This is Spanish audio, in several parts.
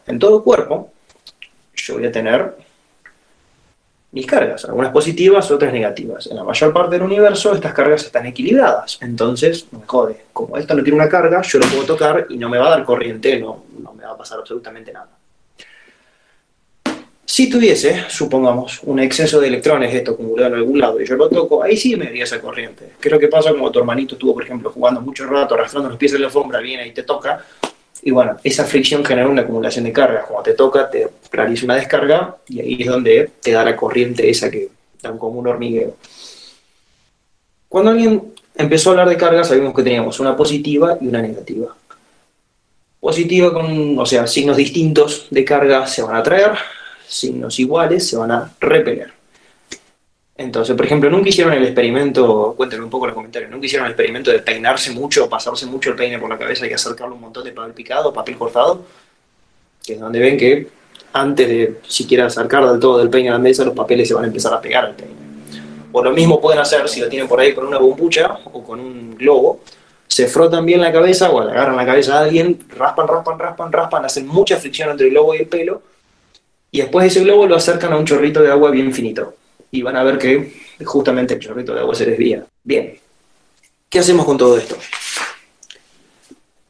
En todo cuerpo, yo voy a tener mis cargas, algunas positivas, otras negativas. En la mayor parte del universo estas cargas están equilibradas, entonces no me jode. Como esto no tiene una carga, yo lo puedo tocar y no me va a dar corriente, no me va a pasar absolutamente nada. Si tuviese, supongamos, un exceso de electrones esto acumulado en algún lado y yo lo toco, ahí sí me daría esa corriente. ¿Qué es lo que pasa? Como tu hermanito estuvo, por ejemplo, jugando mucho rato, arrastrando los pies en la alfombra, viene y te toca, y bueno, esa fricción genera una acumulación de cargas. Cuando te toca, te realiza una descarga y ahí es donde te da la corriente esa que dan como un hormigueo. Cuando alguien empezó a hablar de cargas, sabíamos que teníamos una positiva y una negativa. Positiva con, o sea, signos distintos de carga se van a atraer, signos iguales se van a repeler. Entonces, por ejemplo, nunca hicieron el experimento, cuéntenme un poco en los comentarios, nunca hicieron el experimento de peinarse mucho, pasarse mucho el peine por la cabeza y acercarle un montón de papel picado, papel cortado, que es donde ven que antes de siquiera acercar del todo del peine a la mesa, los papeles se van a empezar a pegar al peine. O lo mismo pueden hacer si lo tienen por ahí con una bombucha o con un globo, se frotan bien la cabeza o le agarran la cabeza a alguien, raspan, hacen mucha fricción entre el globo y el pelo, y después ese globo lo acercan a un chorrito de agua bien finito. Y van a ver que justamente el chorrito de agua se desvía. Bien, ¿qué hacemos con todo esto?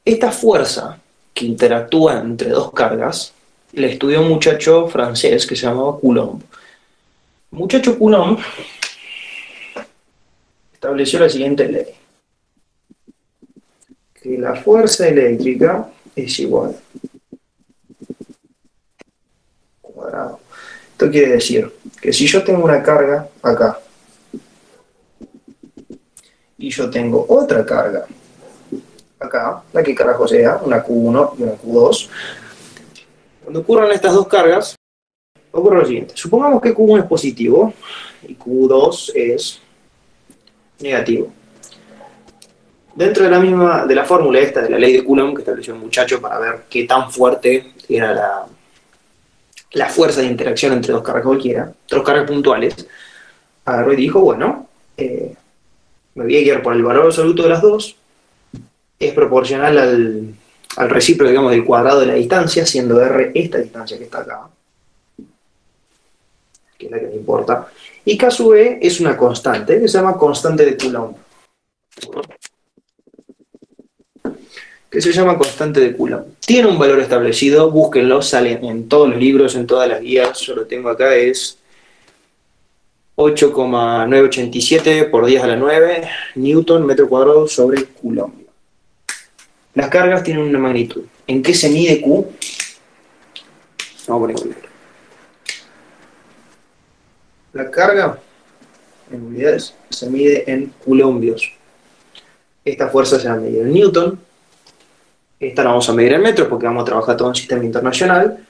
Esta fuerza que interactúa entre dos cargas la estudió un muchacho francés que se llamaba Coulomb. El muchacho Coulomb estableció la siguiente ley: que la fuerza eléctrica es igual cuadrado. Esto quiere decir que si yo tengo una carga acá y yo tengo otra carga acá, la que carajo sea, una Q1 y una Q2, cuando ocurran estas dos cargas, ocurre lo siguiente. Supongamos que Q1 es positivo y Q2 es negativo. Dentro de la fórmula esta de la ley de Coulomb que estableció un muchacho para ver qué tan fuerte era la fuerza de interacción entre dos cargas cualquiera, dos cargas puntuales, agarró y dijo, bueno, me voy a guiar por el valor absoluto de las dos, es proporcional al recíproco, digamos, del cuadrado de la distancia, siendo R esta distancia que está acá, que es la que me importa, y K sub E es una constante, que se llama constante de Coulomb. Que se llama constante de Coulomb. Tiene un valor establecido, búsquenlo, sale en todos los libros, en todas las guías, yo lo tengo acá, es 8,987 por 10 a la 9 Newton metro cuadrado sobre Coulomb. Las cargas tienen una magnitud. ¿En qué se mide Q? Vamos a poner negro. La carga en unidades se mide en coulombios. Esta fuerza se va a medir en Newton. Esta la vamos a medir en metros porque vamos a trabajar todo en sistema internacional.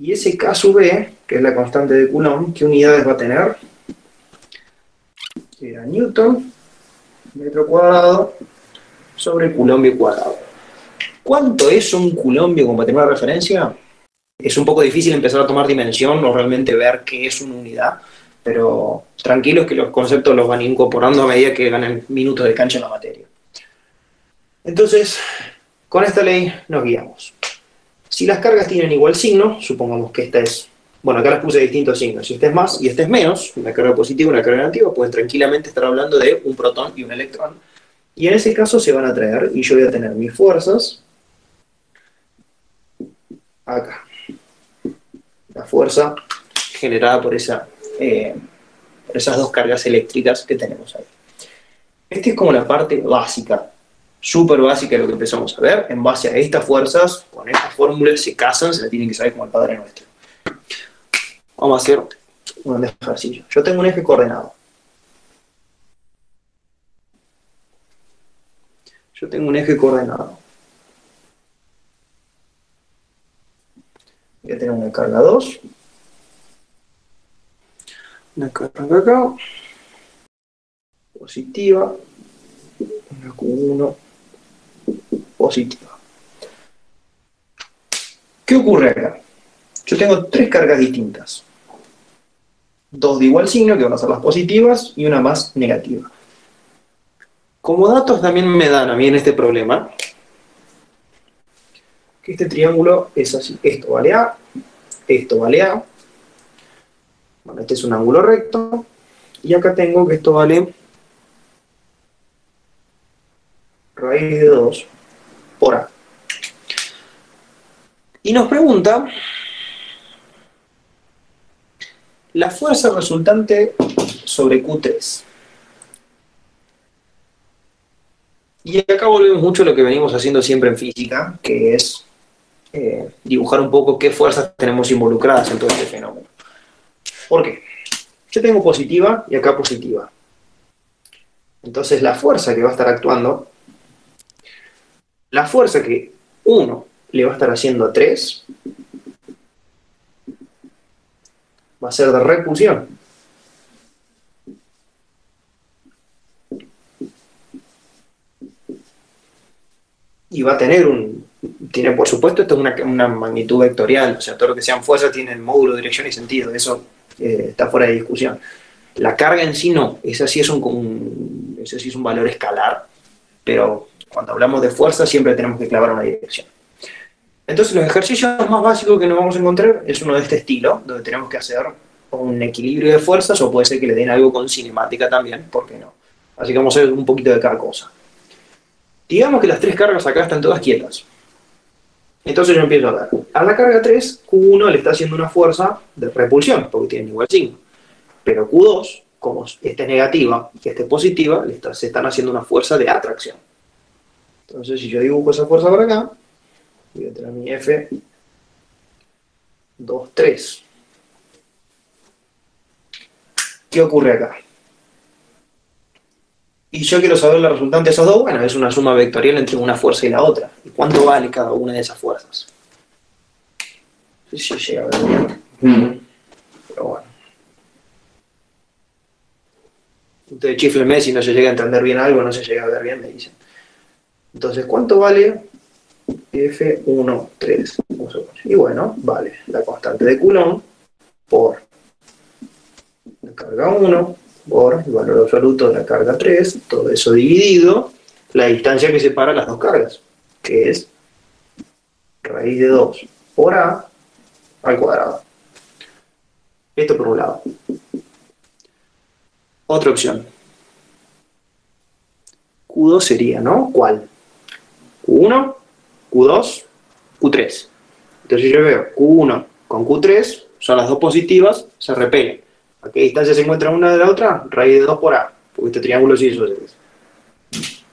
Y ese K sub E, que es la constante de Coulomb, ¿qué unidades va a tener? Era Newton, metro cuadrado, sobre coulombio cuadrado. ¿Cuánto es un coulombio como para tener una referencia? Es un poco difícil empezar a tomar dimensión o realmente ver qué es una unidad, pero tranquilos que los conceptos los van incorporando a medida que ganan minutos de cancha en la materia. Entonces, con esta ley nos guiamos. Si las cargas tienen igual signo, supongamos que esta es, bueno, acá las puse distintos signos, si este es más y este es menos, una carga positiva y una carga negativa, pueden tranquilamente estar hablando de un protón y un electrón. Y en ese caso se van a atraer y yo voy a tener mis fuerzas acá. La fuerza generada por esas dos cargas eléctricas que tenemos ahí. Esta es como la parte básica, súper básica de lo que empezamos a ver. En base a estas fuerzas, con estas fórmulas se casan, se la tienen que saber como el Padre Nuestro. Vamos a hacer un ejercicio. Yo tengo un eje coordenado. Voy a tener una carga 2, una carga acá, positiva, una Q1 positiva. ¿Qué ocurre acá? Yo tengo tres cargas distintas. dos de igual signo, que van a ser las positivas, y una más negativa. Como datos también me dan a mí en este problema que este triángulo es así. Esto vale A, esto vale A. Bueno, este es un ángulo recto. Y acá tengo que esto vale raíz de 2 por A. Y nos pregunta la fuerza resultante sobre Q3. Y acá volvemos mucho a lo que venimos haciendo siempre en física, que es dibujar un poco qué fuerzas tenemos involucradas en todo este fenómeno. ¿Por qué? Yo tengo positiva y acá positiva. Entonces la fuerza que va a estar actuando, la fuerza que 1 le va a estar haciendo a 3, va a ser de repulsión. Y va a tener tiene por supuesto, esto es una magnitud vectorial, o sea, todo lo que sean fuerzas tiene módulo, dirección y sentido, eso está fuera de discusión. La carga en sí no, ese sí es un valor escalar, pero cuando hablamos de fuerza siempre tenemos que clavar una dirección. Entonces los ejercicios más básicos que nos vamos a encontrar es uno de este estilo, donde tenemos que hacer un equilibrio de fuerzas, o puede ser que le den algo con cinemática también, ¿por qué no? Así que vamos a hacer un poquito de cada cosa. Digamos que las tres cargas acá están todas quietas. Entonces yo empiezo a ver. A la carga 3, Q1 le está haciendo una fuerza de repulsión, porque tienen igual signo. Pero Q2, como esta es negativa y esta es positiva, se están haciendo una fuerza de atracción. Entonces si yo dibujo esa fuerza por acá, voy a tener mi F2, 3. ¿Qué ocurre acá? Y yo quiero saber la resultante de esos dos. Bueno, es una suma vectorial entre una fuerza y la otra. ¿Y cuánto vale cada una de esas fuerzas? No sé si llega a ver bien. Pero bueno. Ustedes chiflenme si no se llega a entender bien algo, no se llega a ver bien, me dicen. Entonces, ¿cuánto vale F1, 3? Y bueno, vale la constante de Coulomb por la carga 1 por el valor absoluto de la carga 3, todo eso dividido la distancia que separa las dos cargas, que es raíz de 2 por A al cuadrado. Esto por un lado. Otra opción. Q2 sería, ¿no? ¿Cuál? Q1, Q2, Q3. Entonces yo veo Q1 con Q3, son las dos positivas, se repelen. ¿A qué distancia se encuentra una de la otra? Raíz de 2 por A, porque este triángulo sí hizo eso.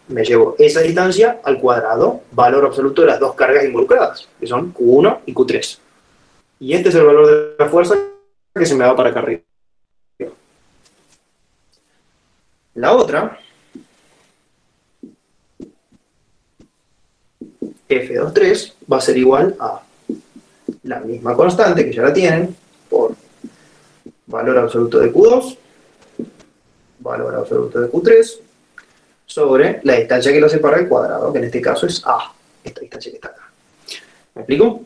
Me llevo esa distancia al cuadrado, valor absoluto de las dos cargas involucradas, que son Q1 y Q3. Y este es el valor de la fuerza que se me va para acá arriba. La otra, F2,3, va a ser igual a la misma constante, que ya la tienen, por valor absoluto de Q2, valor absoluto de Q3, sobre la distancia que lo separa al cuadrado, que en este caso es A, esta distancia que está acá. ¿Me explico?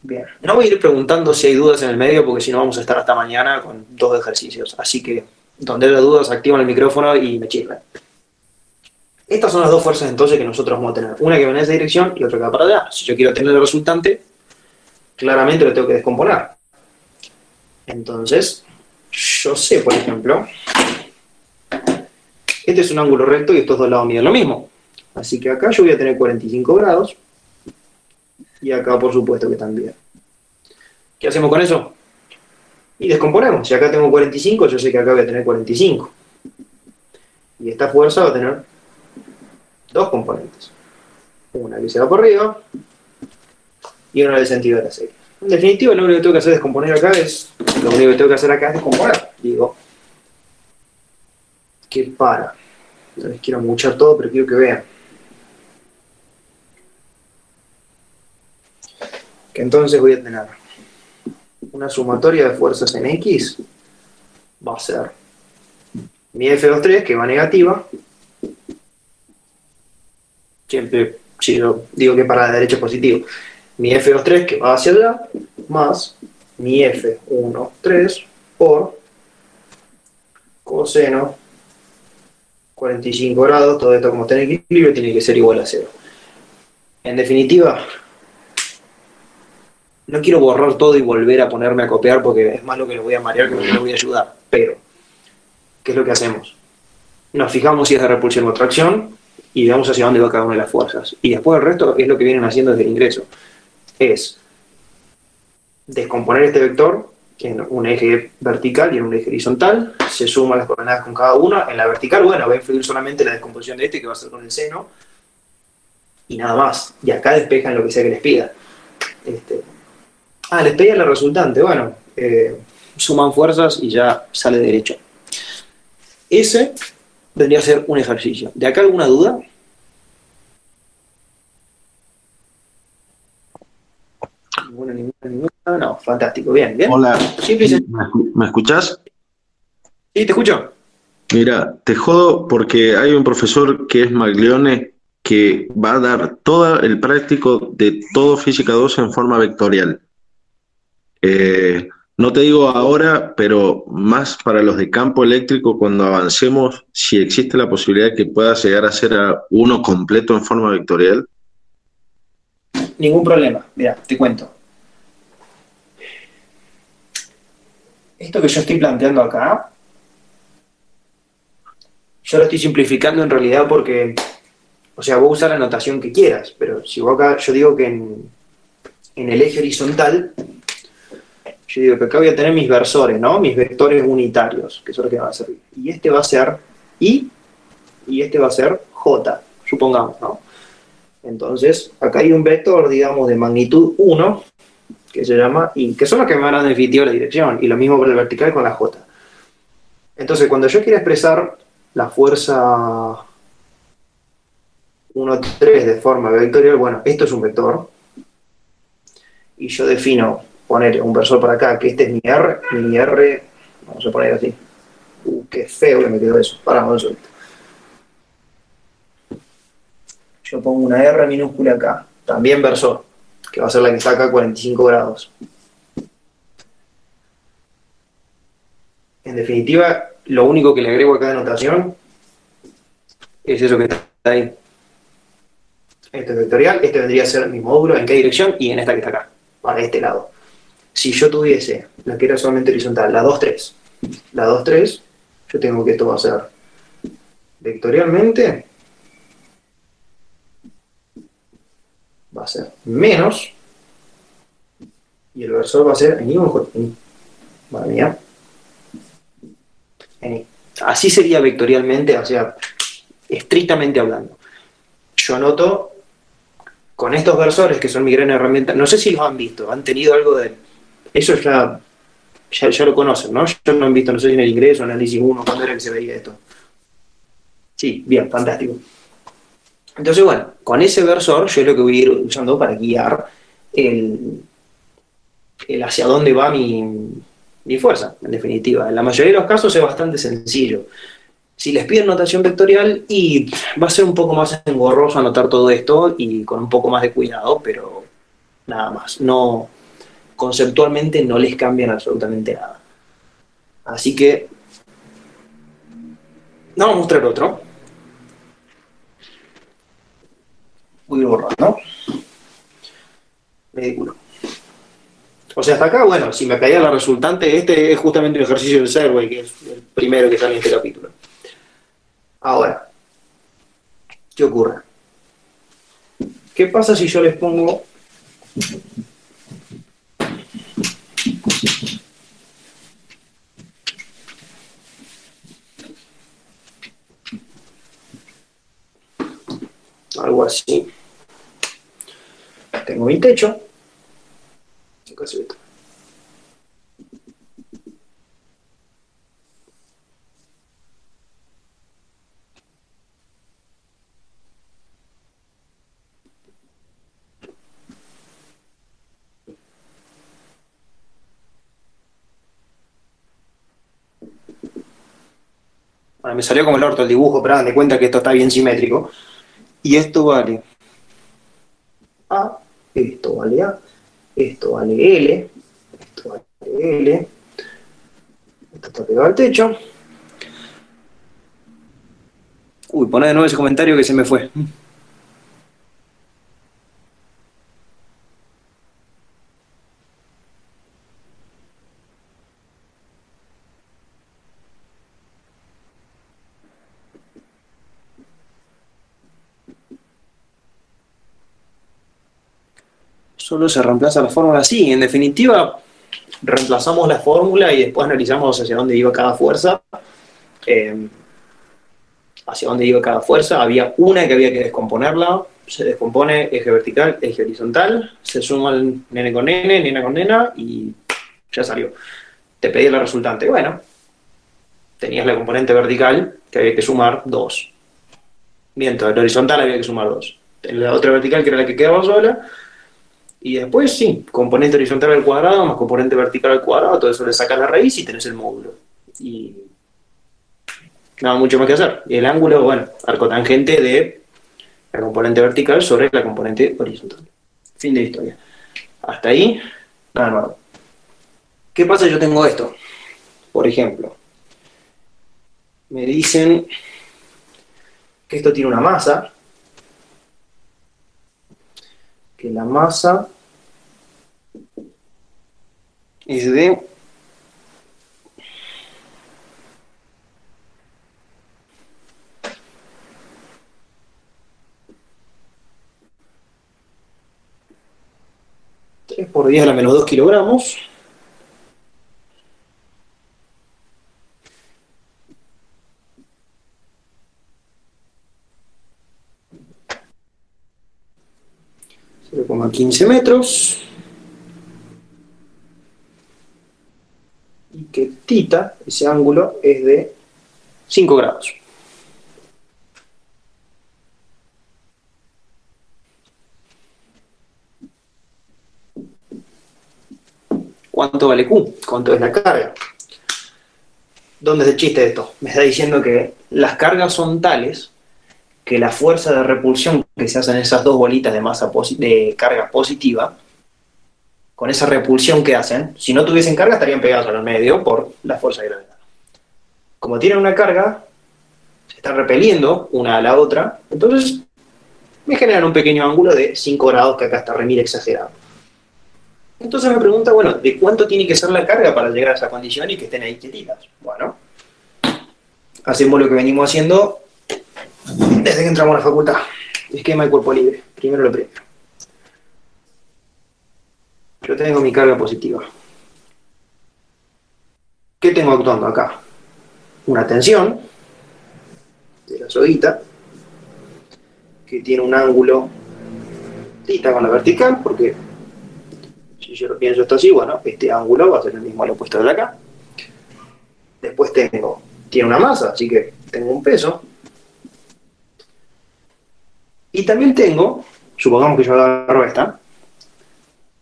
Bien, no voy a ir preguntando si hay dudas en el medio, porque si no vamos a estar hasta mañana con 2 ejercicios, así que donde haya dudas activan el micrófono y me chislan. Estas son las dos fuerzas entonces que nosotros vamos a tener, una que va en esa dirección y otra que va para allá. Si yo quiero tener el resultante, claramente lo tengo que descomponer. Entonces, yo sé, por ejemplo, este es un ángulo recto y estos dos lados miden lo mismo. Así que acá yo voy a tener 45 grados y acá por supuesto que también. ¿Qué hacemos con eso? Y descomponemos. Si acá tengo 45, yo sé que acá voy a tener 45. Y esta fuerza va a tener dos componentes. Una que se va por arriba y una del sentido de la serie. En definitiva, lo único que tengo que hacer es descomponer acá lo único que tengo que hacer acá es descomponer. Digo, que no les quiero muchar todo, pero quiero que vean. Que entonces voy a tener una sumatoria de fuerzas en X, va a ser mi F2,3, que va negativa, siempre, si yo digo que para la derecha es positivo, mi F2,3 que va hacia allá, más mi F1,3 por coseno 45 grados, todo esto como está en equilibrio tiene que ser igual a 0. En definitiva, no quiero borrar todo y volver a ponerme a copiar porque es más lo que lo voy a marear que lo que lo voy a ayudar. Pero, ¿qué es lo que hacemos? Nos fijamos si es de repulsión o atracción y veamos hacia dónde va cada una de las fuerzas. Y después el resto es lo que vienen haciendo desde el ingreso. Es descomponer este vector en un eje vertical y en un eje horizontal, se suman las coordenadas con cada uno. En la vertical, bueno, va a influir solamente la descomposición de este, que va a ser con el seno, y nada más. Y acá despejan lo que sea que les pida. Les pedía la resultante, bueno, suman fuerzas y ya sale derecho. Ese vendría a ser un ejercicio. ¿De acá alguna duda? Ninguna. No, fantástico, bien, bien. Hola, Simple y sencillo. ¿me escuchás? Sí, te escucho. Mira, te jodo porque hay un profesor que es Maglione que va a dar todo el práctico de todo Física 2 en forma vectorial. No te digo ahora, pero más para los de campo eléctrico, cuando avancemos, si existe la posibilidad que pueda llegar a ser uno completo en forma vectorial. Ningún problema. Mira, te cuento. Esto que yo estoy planteando acá, yo lo estoy simplificando en realidad porque, o sea, vos usar la notación que quieras, pero si vos acá, yo digo que en el eje horizontal, yo digo que acá voy a tener mis versores, ¿no? Mis vectores unitarios, que son los que van a servir. Y este va a ser I, y este va a ser J, supongamos, ¿no? Entonces, acá hay un vector, digamos, de magnitud 1, que se llama I, que son los que me van a dar en definitiva la dirección, y lo mismo para el vertical con la J. Entonces, cuando yo quiera expresar la fuerza 1,3 de forma vectorial, bueno, esto es un vector, y yo defino poner un versor para acá, que este es mi R, vamos a poner así. Qué feo que me quedó eso, paramos un segundo. Yo pongo una R minúscula acá, también versor, que va a ser la que está acá a 45 grados. En definitiva, lo único que le agrego acá de notación es eso que está ahí. Este es vectorial, este vendría a ser mi módulo, en qué dirección y en esta que está acá, para este lado. Si yo tuviese la que era solamente horizontal, la 2,3, yo tengo que esto va a ser vectorialmente, va a ser menos, y el versor va a ser en I o en J. Madre mía. En I. Así sería vectorialmente, o sea, estrictamente hablando. Yo noto con estos versores, que son mi gran herramienta, no sé si los han visto, han tenido algo de... Eso ya lo conocen, ¿no? Ya lo han visto, no sé si en el ingreso, análisis 1, cuando era que se veía esto. Sí, bien, fantástico. Entonces, bueno, con ese versor yo es lo que voy a ir usando para guiar el hacia dónde va mi fuerza, en definitiva. En la mayoría de los casos es bastante sencillo. Si les piden notación vectorial, y va a ser un poco más engorroso anotar todo esto y con un poco más de cuidado, pero nada más. No, conceptualmente no les cambian absolutamente nada. Así que vamos a mostrar otro. Voy a ir borrando. Ridículo. O sea, hasta acá, bueno, si me caía la resultante, este es justamente un ejercicio del Segway, que es el primero que sale en este capítulo. Ahora, ¿qué ocurre? ¿Qué pasa si yo les pongo algo así? Tengo mi techo. Casi esto. Bueno, me salió como el orto el dibujo, pero hagan de cuenta que esto está bien simétrico. Y esto vale A, esto vale A, esto vale L, esto vale L. Esto está pegado al techo. Uy, poné de nuevo ese comentario que se me fue. Solo se reemplaza la fórmula así. En definitiva, reemplazamos la fórmula y después analizamos hacia dónde iba cada fuerza. Hacia dónde iba cada fuerza. Había una que había que descomponerla. Se descompone eje vertical, eje horizontal. Se suma el nene con nene, nena con nena y ya salió. Te pedí la resultante. Bueno, tenías la componente vertical que había que sumar 2. Miento, el horizontal había que sumar 2. La otra vertical que era la que quedaba sola. Y después, sí, componente horizontal al cuadrado más componente vertical al cuadrado, todo eso le sacas la raíz y tenés el módulo. Y nada mucho más que hacer. Y el ángulo, bueno, arco tangente de la componente vertical sobre la componente horizontal. Fin de historia. Hasta ahí, nada nuevo. ¿Qué pasa si yo tengo esto? Por ejemplo, me dicen que esto tiene una masa, que la masa es de 3 por 10 a la menos 2 kilogramos. Le pongo a 15 metros. Y que tita, ese ángulo, es de 5 grados. ¿Cuánto vale Q? ¿Cuánto es la carga? ¿Dónde es el chiste de esto? Me está diciendo que las cargas son tales que la fuerza de repulsión que se hacen esas dos bolitas de masa de carga positiva, con esa repulsión que hacen, si no tuviesen carga estarían pegadas al medio por la fuerza de gravedad. Como tienen una carga, se están repeliendo una a la otra, entonces me generan un pequeño ángulo de 5 grados que acá está remil exagerado. Entonces me pregunta, bueno, ¿de cuánto tiene que ser la carga para llegar a esa condición y que estén ahí quietitas? Bueno, hacemos lo que venimos haciendo desde que entramos a la facultad. Esquema de cuerpo libre. Primero lo primero. Yo tengo mi carga positiva. ¿Qué tengo actuando acá? Una tensión de la soguita que tiene un ángulo tita con la vertical, porque si yo lo pienso esto así, bueno, este ángulo va a ser el mismo al opuesto de acá. Después tiene una masa, así que tengo un peso. Y también tengo, supongamos que yo agarro esta,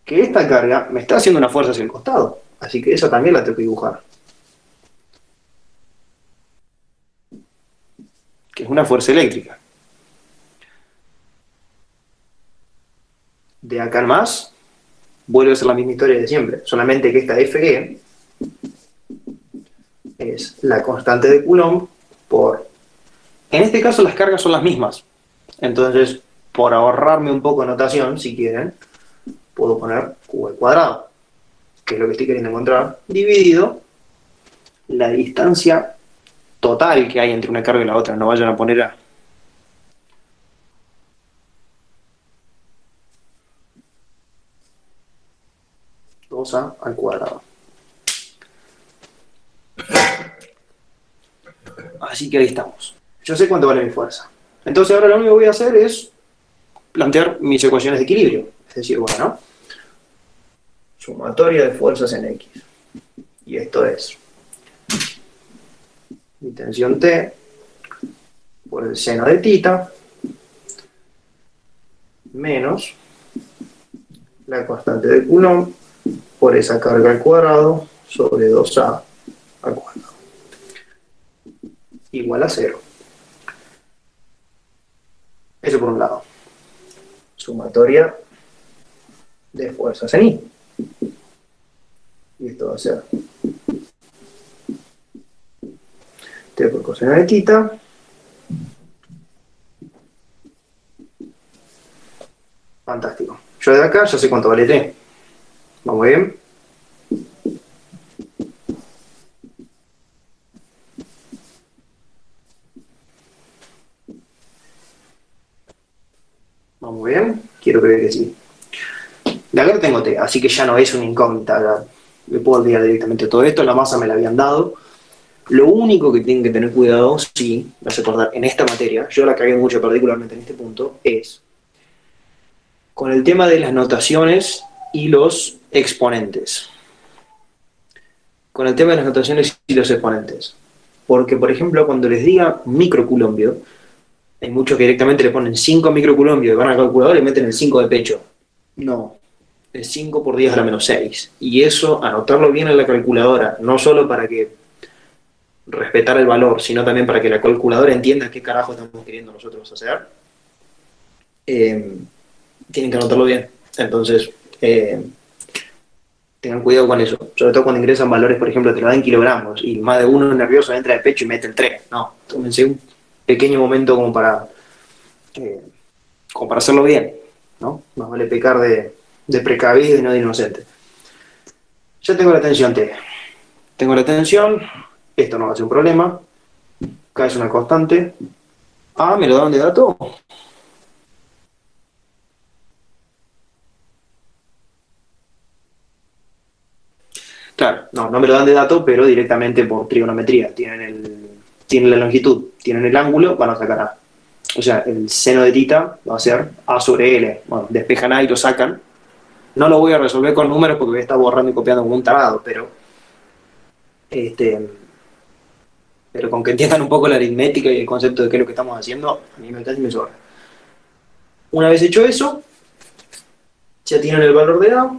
que esta carga me está haciendo una fuerza hacia el costado. Así que esa también la tengo que dibujar. Que es una fuerza eléctrica. De acá en más, vuelve a ser la misma historia de siempre. Solamente que esta FE es la constante de Coulomb por... En este caso las cargas son las mismas. Entonces, por ahorrarme un poco de notación, si quieren, puedo poner Q al cuadrado, que es lo que estoy queriendo encontrar, dividido la distancia total que hay entre una carga y la otra. No vayan a poner a 2A al cuadrado. Así que ahí estamos. Yo sé cuánto vale mi fuerza. Entonces ahora lo único que voy a hacer es plantear mis ecuaciones de equilibrio. Es decir, bueno, sumatoria de fuerzas en X. Y esto es mi tensión T por el seno de tita menos la constante de Coulomb por esa carga al cuadrado sobre 2A al cuadrado. Igual a 0. Eso por un lado. Sumatoria de fuerzas en I. Y esto va a ser T por coseno de tita. Fantástico. Yo de acá ya sé cuánto vale T. ¿Vamos bien? ¿Vamos bien? Quiero creer que sí. De acá tengo T, así que ya no es una incógnita. Ya me puedo olvidar directamente de todo esto. La masa me la habían dado. Lo único que tienen que tener cuidado, sí, me hace acordar, en esta materia, yo la cagué mucho particularmente en este punto, es con el tema de las notaciones y los exponentes. Con el tema de las notaciones y los exponentes. Porque, por ejemplo, cuando les diga microculombio, hay muchos que directamente le ponen 5 microculombios y van al calculador y meten el 5 de pecho. No, es 5 por 10 a la menos 6. Y eso, anotarlo bien en la calculadora, no solo para que respetar el valor, sino también para que la calculadora entienda qué carajo estamos queriendo nosotros hacer, tienen que anotarlo bien. Entonces, tengan cuidado con eso. Sobre todo cuando ingresan valores, por ejemplo, te lo dan en kilogramos y más de uno nervioso entra de pecho y mete el 3. No, tómense un pequeño momento como para hacerlo bien, ¿no? Más vale pecar de precavido y no de inocente. Ya tengo la tensión T. Tengo la tensión, esto no va a ser un problema. K es una constante. Ah, ¿me lo daban de dato? Claro, no me lo dan de dato, pero directamente por trigonometría. Tienen la longitud, tienen el ángulo, van a sacar A. O sea, el seno de tita va a ser A sobre L. Bueno, despejan A y lo sacan. No lo voy a resolver con números porque voy a estar borrando y copiando como un tarado, este, pero con que entiendan un poco la aritmética y el concepto de qué es lo que estamos haciendo, a mí me encanta y me sobra. Una vez hecho eso, ya tienen el valor de A.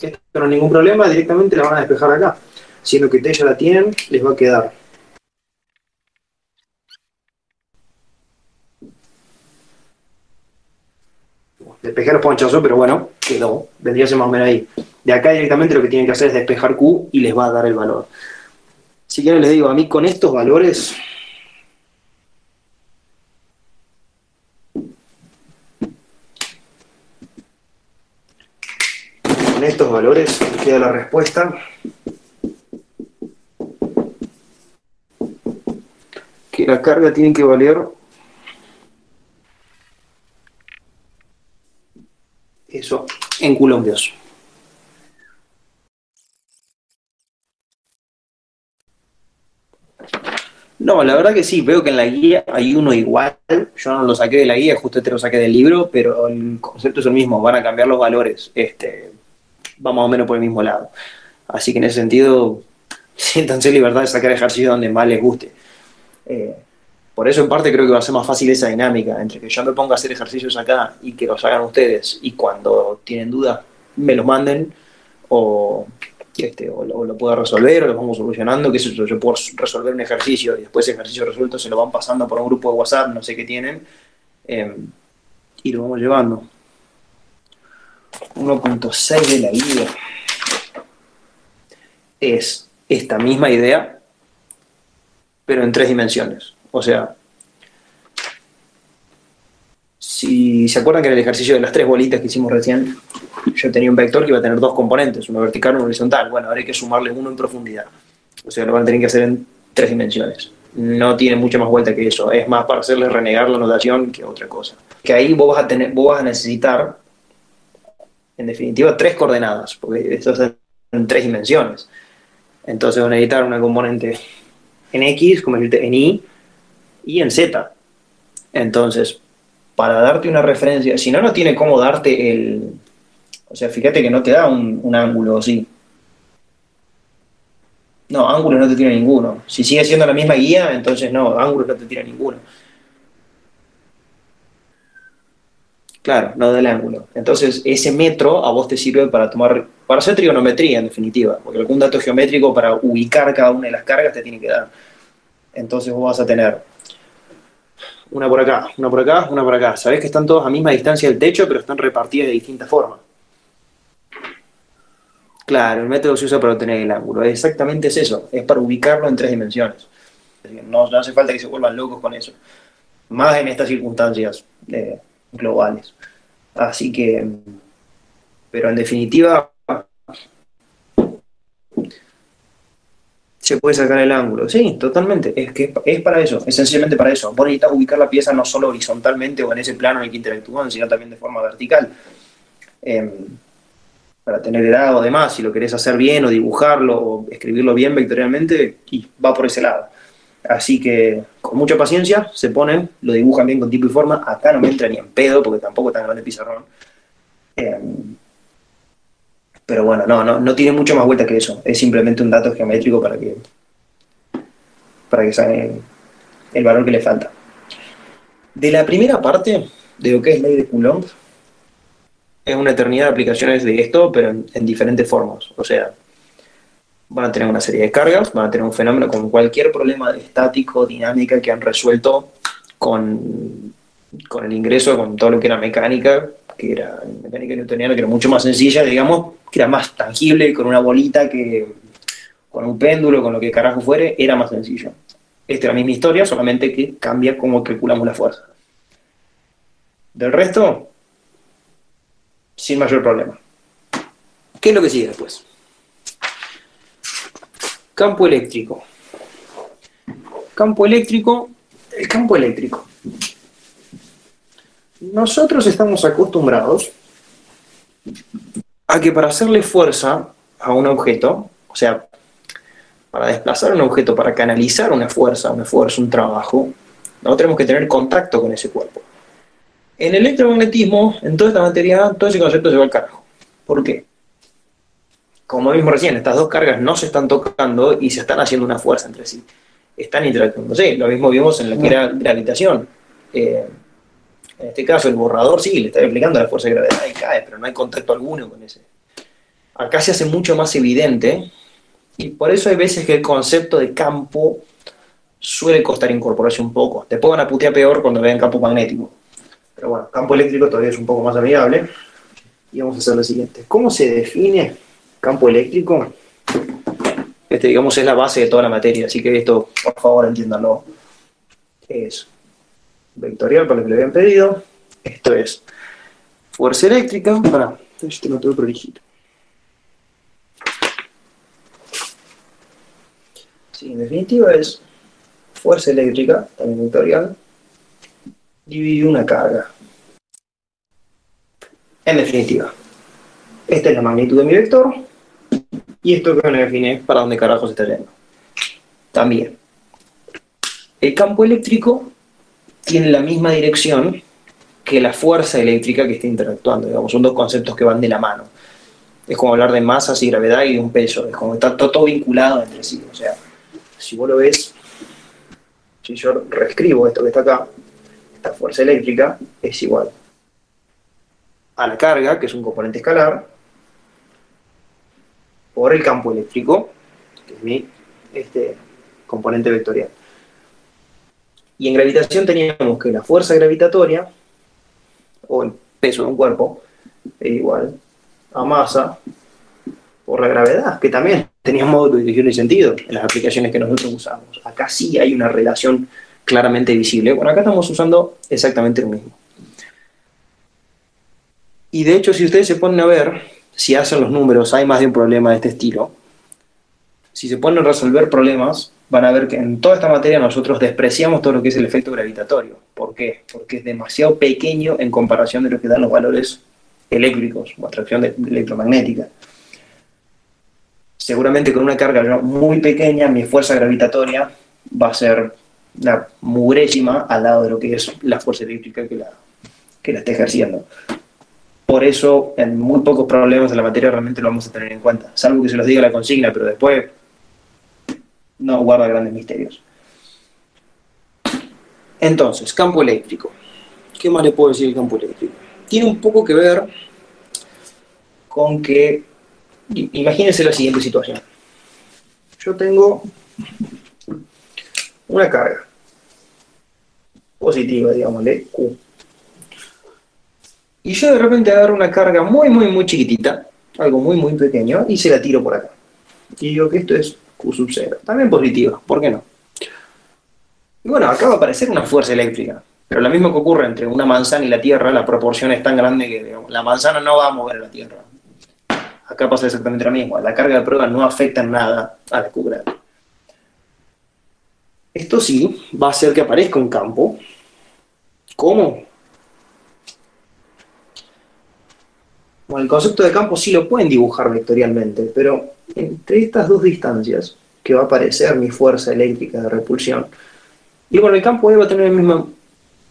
Esto no es ningún problema, directamente la van a despejar acá. Siendo que T ya la tienen, les va a quedar. Despejé los ponchazos, pero bueno, quedó. Vendría a ser más o menos ahí. De acá directamente lo que tienen que hacer es despejar Q y les va a dar el valor. Si quieren les digo, a mí con estos valores, queda la respuesta. Que la carga tiene que valer eso en coulombios. No, la verdad que sí, veo que en la guía hay uno igual, yo no lo saqué de la guía, justo este lo saqué del libro, pero el concepto es el mismo, van a cambiar los valores, va más o menos por el mismo lado. Así que en ese sentido, siéntanse libertad de sacar ejercicios donde más les guste. Por eso en parte creo que va a ser más fácil esa dinámica, entre que yo me ponga a hacer ejercicios acá y que los hagan ustedes, y cuando tienen dudas me los manden, o lo puedo resolver, o lo vamos solucionando, que yo puedo resolver un ejercicio y después ese ejercicio resuelto se lo van pasando por un grupo de WhatsApp, no sé qué tienen, y lo vamos llevando. 1.6 de la guía es esta misma idea, pero en 3 dimensiones. O sea, si se acuerdan que en el ejercicio de las 3 bolitas que hicimos recién, yo tenía un vector que iba a tener 2 componentes, uno vertical y uno horizontal. Bueno, ahora hay que sumarle uno en profundidad. O sea, lo van a tener que hacer en 3 dimensiones. No tiene mucha más vuelta que eso. Es más para hacerles renegar la notación que otra cosa. Que ahí vos vas a necesitar, en definitiva, 3 coordenadas, porque esto está en 3 dimensiones. Entonces van a necesitar una componente en X, como en Y, y en Z. Entonces, para darte una referencia, si no, no tiene cómo darte el... O sea, fíjate que no te da un ángulo así. No, ángulos no te tira ninguno. Si sigue siendo la misma guía, entonces no, ángulos no te tira ninguno. Claro, no del ángulo. Entonces, ese metro a vos te sirve para hacer trigonometría, en definitiva, porque algún dato geométrico para ubicar cada una de las cargas te tiene que dar. Entonces vos vas a tener una por acá, una por acá, una por acá. Sabés que están todos a misma distancia del techo, pero están repartidas de distinta forma. Claro, el método se usa para obtener el ángulo. Exactamente es eso, es para ubicarlo en tres dimensiones. Es decir, no hace falta que se vuelvan locos con eso. Más en estas circunstancias globales. Así que, pero en definitiva, se puede sacar el ángulo. Sí, totalmente. Es que es para eso, esencialmente para eso. Vos necesitas ubicar la pieza no solo horizontalmente o en ese plano en el que interactúan, sino también de forma vertical. Eh, para tener el lado, demás, si lo querés hacer bien o dibujarlo o escribirlo bien vectorialmente, y va por ese lado. Así que con mucha paciencia se ponen, lo dibujan bien con tipo y forma. Acá no me entra ni en pedo porque tampoco tan grande el pizarrón. Eh, pero bueno, no tiene mucho más vuelta que eso. Es simplemente un dato geométrico para que saquen el valor que le falta. De la primera parte de lo que es ley de Coulomb, es una eternidad de aplicaciones de esto, pero en diferentes formas. O sea, van a tener una serie de cargas, van a tener un fenómeno con cualquier problema de estático, dinámica que han resuelto con el ingreso, con todo lo que era mecánica, que era mecánica newtoniana, que era mucho más sencilla, digamos, que era más tangible, con una bolita, que con un péndulo, con lo que carajo fuere, era más sencillo. Esta es la misma historia, solamente que cambia cómo calculamos la fuerza. Del resto, sin mayor problema. ¿Qué es lo que sigue después? Campo eléctrico. Campo eléctrico. El campo eléctrico. Nosotros estamos acostumbrados a que para hacerle fuerza a un objeto, o sea, para desplazar un objeto, para canalizar una fuerza, un esfuerzo, un trabajo, no tenemos que tener contacto con ese cuerpo. En el electromagnetismo, en toda esta materia, todo ese concepto se va al carajo. ¿Por qué? Como vimos recién, estas dos cargas no se están tocando y se están haciendo una fuerza entre sí. Están interactuando. Sí, lo mismo vimos en lo que era gravitación. En este caso, el borrador sí, le está aplicando la fuerza de gravedad y cae, pero no hay contacto alguno con ese. Acá se hace mucho más evidente y por eso hay veces que el concepto de campo suele costar incorporarse un poco. Después van a putear peor cuando vean campo magnético. Pero bueno, campo eléctrico todavía es un poco más amigable. Y vamos a hacer lo siguiente. ¿Cómo se define campo eléctrico? Digamos, es la base de toda la materia, así que esto, por favor, entiéndanlo. Es vectorial para lo que le habían pedido. Esto es fuerza eléctrica. Para, este no tengo prolijito. Sí, en definitiva es fuerza eléctrica, también vectorial, dividido una carga. En definitiva, esta es la magnitud de mi vector y esto que me define para dónde carajo se está yendo. También, el campo eléctrico tiene la misma dirección que la fuerza eléctrica que está interactuando. Digamos, son dos conceptos que van de la mano. Es como hablar de masas y gravedad y de un peso. Es como que está todo vinculado entre sí. O sea, si vos lo ves, si yo reescribo esto que está acá, esta fuerza eléctrica es igual a la carga, que es un componente escalar, por el campo eléctrico, que es mi componente vectorial. Y en gravitación teníamos que la fuerza gravitatoria, o el peso de un cuerpo, es igual a masa por la gravedad, que también tenía modo de dirección y sentido en las aplicaciones que nosotros usamos. Acá sí hay una relación claramente visible. Bueno, acá estamos usando exactamente lo mismo. Y de hecho, si ustedes se ponen a ver, si hacen los números, hay más de un problema de este estilo. Si se ponen a resolver problemas, van a ver que en toda esta materia nosotros despreciamos todo lo que es el efecto gravitatorio. ¿Por qué? Porque es demasiado pequeño en comparación de lo que dan los valores eléctricos o atracción electromagnética. Seguramente con una carga muy pequeña, mi fuerza gravitatoria va a ser una mugrésima al lado de lo que es la fuerza eléctrica que la está ejerciendo. Por eso, en muy pocos problemas de la materia realmente lo vamos a tener en cuenta, salvo que se los diga la consigna, pero después no guarda grandes misterios. Entonces, campo eléctrico. ¿Qué más le puedo decir del campo eléctrico? Tiene un poco que ver con que, imagínense la siguiente situación. Yo tengo una carga positiva, digámosle, Q. Y yo de repente agarro una carga muy chiquitita, algo muy muy pequeño, y se la tiro por acá. Y digo que esto es Q sub 0. También positiva, ¿por qué no? Y bueno, acá va a aparecer una fuerza eléctrica. Pero lo mismo que ocurre entre una manzana y la Tierra, la proporción es tan grande que, digamos, la manzana no va a mover a la Tierra. Acá pasa exactamente lo mismo. La carga de prueba no afecta en nada a la Q grande. Esto sí va a hacer que aparezca un campo. ¿Cómo? Bueno, el concepto de campo sí lo pueden dibujar vectorialmente, pero entre estas dos distancias, que va a aparecer mi fuerza eléctrica de repulsión, y bueno, el campo va a tener la misma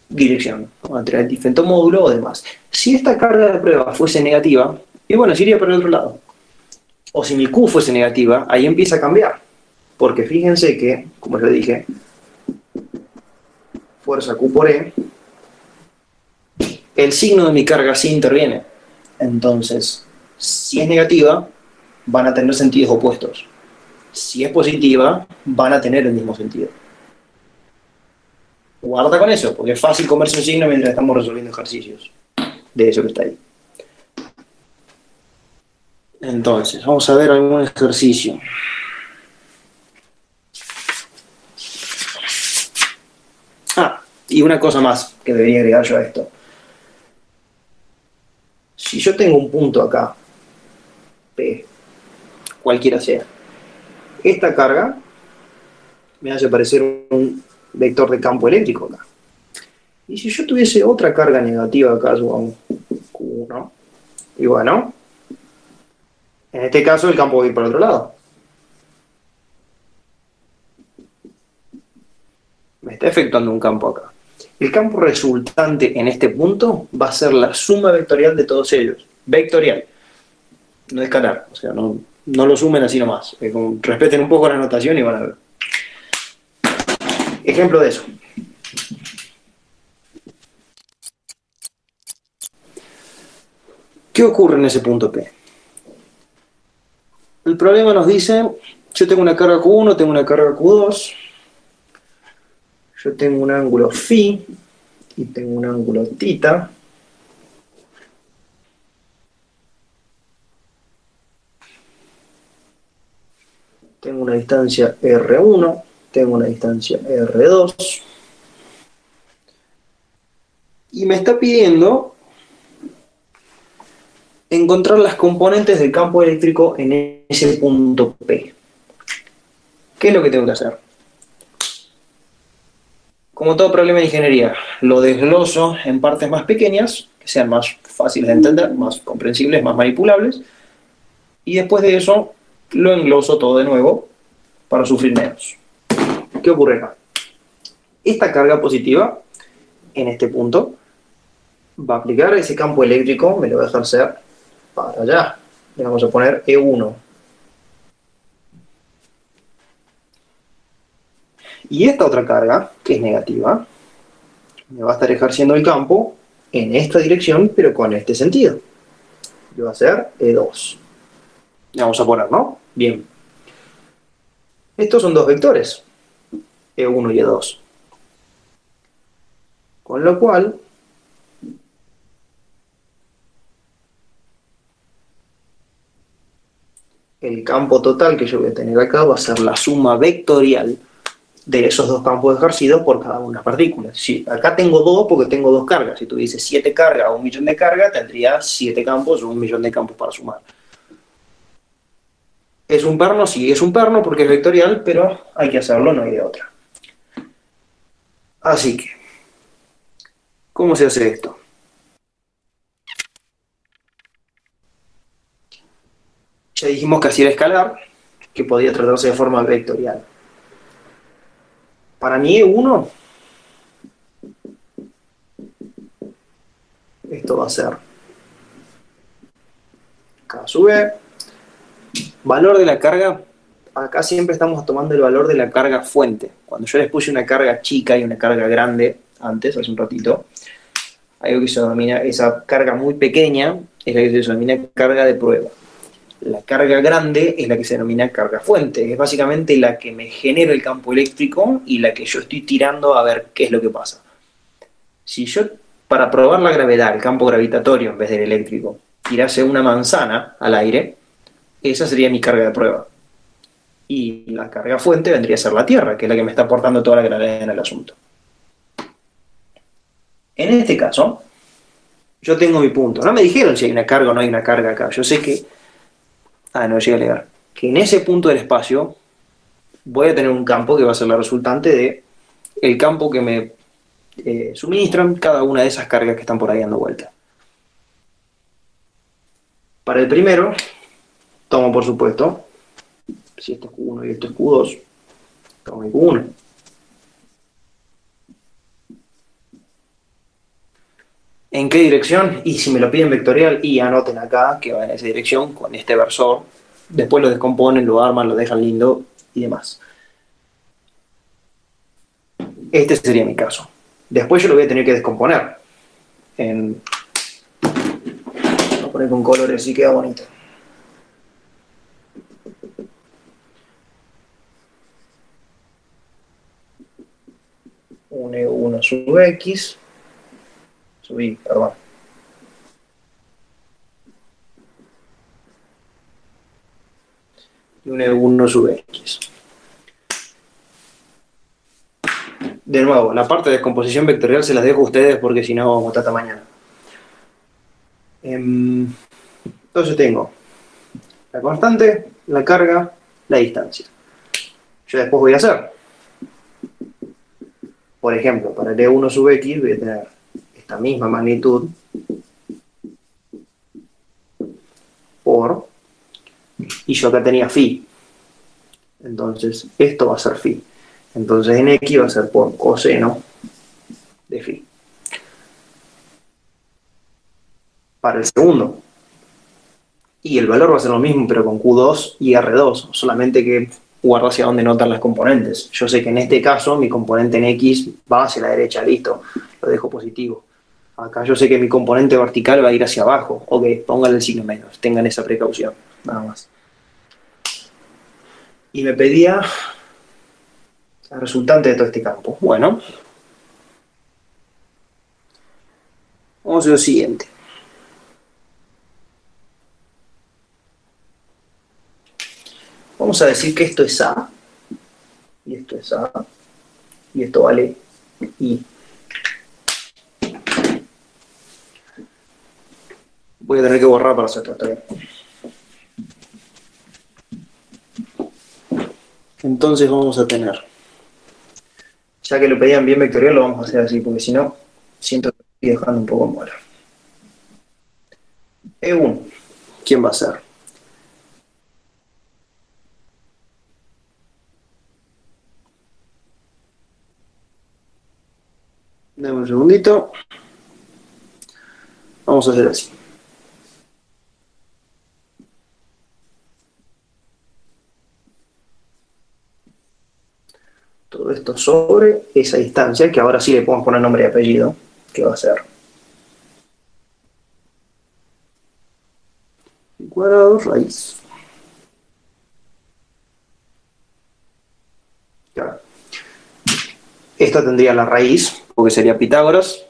dirección, va a tener diferente módulo o demás. Si esta carga de prueba fuese negativa, y bueno, se iría para el otro lado. O si mi Q fuese negativa, ahí empieza a cambiar. Porque fíjense que, como les dije, fuerza Q por E, el signo de mi carga sí interviene. Entonces, si es negativa, van a tener sentidos opuestos. Si es positiva, van a tener el mismo sentido. Guarda con eso, porque es fácil comerse un signo mientras estamos resolviendo ejercicios de eso que está ahí. Entonces, vamos a ver algún ejercicio. Y una cosa más que debería agregar yo a esto. Si yo tengo un punto acá, P, cualquiera sea, esta carga me hace parecer un vector de campo eléctrico acá. Y si yo tuviese otra carga negativa acá, supongamos Q1, y bueno, en este caso el campo va a ir para el otro lado. Me está efectuando un campo acá. El campo resultante en este punto va a ser la suma vectorial de todos ellos. Vectorial, no escalar. O sea, no lo sumen así nomás. Respeten un poco la notación y van a ver. Ejemplo de eso. ¿Qué ocurre en ese punto P? El problema nos dice, yo tengo una carga Q1, tengo una carga Q2, yo tengo un ángulo φ y tengo un ángulo θ. Tengo una distancia R1, tengo una distancia R2. Y me está pidiendo encontrar las componentes del campo eléctrico en ese punto P. ¿Qué es lo que tengo que hacer? Como todo problema de ingeniería, lo desgloso en partes más pequeñas, que sean más fáciles de entender, más comprensibles, más manipulables, y después de eso lo engloso todo de nuevo para sufrir menos. ¿Qué ocurre acá? Esta carga positiva, en este punto, va a aplicar ese campo eléctrico, me lo va a dejar ser para allá. Le vamos a poner E1. Y esta otra carga, que es negativa, me va a estar ejerciendo el campo en esta dirección, pero con este sentido. Y va a ser E2. Le vamos a poner, ¿no? Bien. Estos son dos vectores, E1 y E2. Con lo cual, el campo total que yo voy a tener acá va a ser la suma vectorial de esos dos campos ejercidos por cada una de las partículas. Si acá tengo dos porque tengo dos cargas. Si tuviese 7 cargas o 1.000.000 de cargas, tendría 7 campos o 1.000.000 de campos para sumar. ¿Es un perno? Sí, es un perno porque es vectorial, pero hay que hacerlo, no hay de otra. Así que, ¿cómo se hace esto? Ya dijimos que así era escalar, que podía tratarse de forma vectorial. Para mí E1, esto va a ser K sub E. Valor de la carga, acá siempre estamos tomando el valor de la carga fuente. Cuando yo les puse una carga chica y una carga grande, antes, hace un ratito, hay algo que se denomina, esa carga muy pequeña, es la que se denomina carga de prueba. La carga grande es la que se denomina carga fuente, es básicamente la que me genera el campo eléctrico y la que yo estoy tirando a ver qué es lo que pasa. Si yo, para probar la gravedad, el campo gravitatorio en vez del eléctrico, tirase una manzana al aire, esa sería mi carga de prueba. Y la carga fuente vendría a ser la Tierra, que es la que me está aportando toda la gravedad en el asunto. En este caso, yo tengo mi punto. No me dijeron si hay una carga o no hay una carga acá. Yo sé que... no llegué a leer. Que en ese punto del espacio voy a tener un campo que va a ser la resultante de el campo que me suministran cada una de esas cargas que están por ahí dando vuelta. Para el primero, tomo por supuesto, si esto es Q1 y esto es Q2, tomo mi Q1. ¿En qué dirección? Y si me lo piden vectorial, y anoten acá que va en esa dirección con este versor. Después lo descomponen, lo arman, lo dejan lindo y demás. Este sería mi caso. Después yo lo voy a tener que descomponer. Voy a poner con colores así queda bonito. Un E1 sub X. Subí, perdón. Y un E1 sub X. De nuevo, la parte de descomposición vectorial se las dejo a ustedes porque si no vamos hasta mañana. Entonces tengo la constante, la carga, la distancia. Yo después voy a hacer, por ejemplo, para el E1 sub X voy a tener esta misma magnitud por, y yo acá tenía phi. Entonces esto va a ser phi. Entonces en X va a ser por coseno de phi. Para el segundo. Y el valor va a ser lo mismo, pero con Q2 y R2, solamente que guardo hacia dónde notan las componentes. Yo sé que en este caso mi componente en X va hacia la derecha, listo, lo dejo positivo. Acá yo sé que mi componente vertical va a ir hacia abajo. Ok, pónganle el signo menos, tengan esa precaución, nada más. Y me pedía la resultante de todo este campo. Bueno, vamos a hacer lo siguiente. Vamos a decir que esto es A, y esto es A, y esto vale I. Voy a tener que borrar para hacer esto, está bien. Entonces vamos a tener, ya que lo pedían bien vectorial, lo vamos a hacer así, porque si no, siento que estoy dejando un poco en bola. E1, ¿quién va a ser? Dame un segundito. Vamos a hacer así. Todo esto sobre esa distancia, que ahora sí le podemos poner nombre y apellido, que va a ser cuadrado raíz. Claro. Esta tendría la raíz, porque sería Pitágoras,